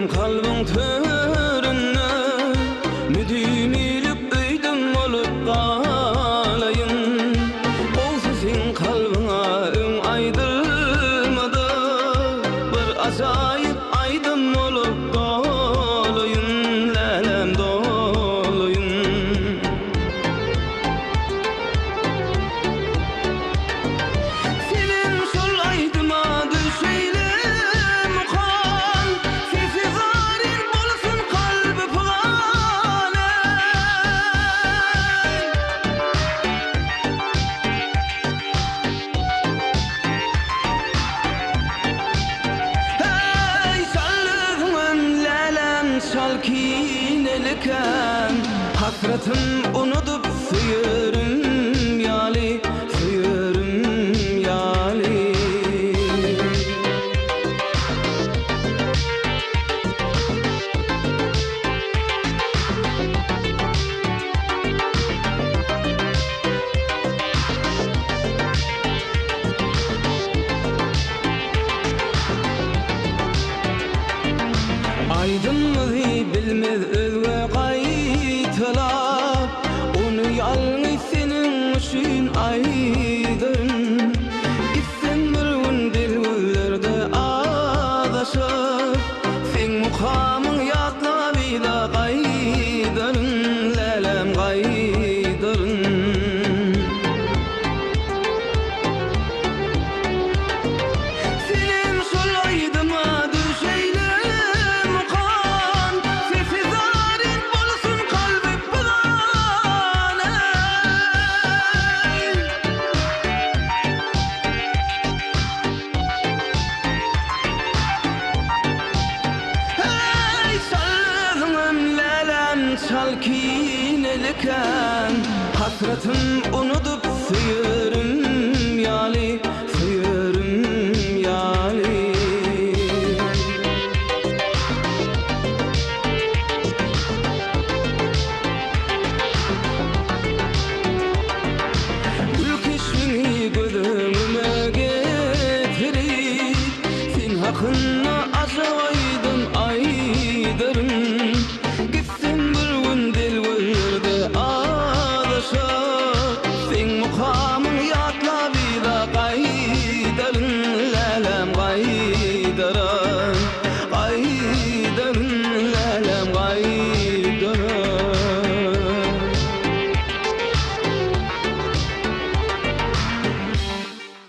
kalbin törünne müdüm ilip öydüm olup kalayın. O sesin kalbına ön aydırmadı, bir acayip aydın olup dolayın, lelem dolayın. Senin sol aydıma düşeyle mukan, sesi zarir bolsun kalbi pıgane. Hey sallığın lelem salkineliken, hasretim unutup sıyırım yali, sıyırım yali. Aydınlığı bilmez özge kaytılar, onu yalnız senin üçün aydın. İsten bir gün dilgüllerde ağdaşıp, sen mukamın yatla bile kaydırın, lelem kaydırın. Senin sol aydıma düşeyle mukan, sesi zarir bolsun kalbi pıgane. Hey sallığım lelem salkineliken, hasretim unutup sıyırım yali,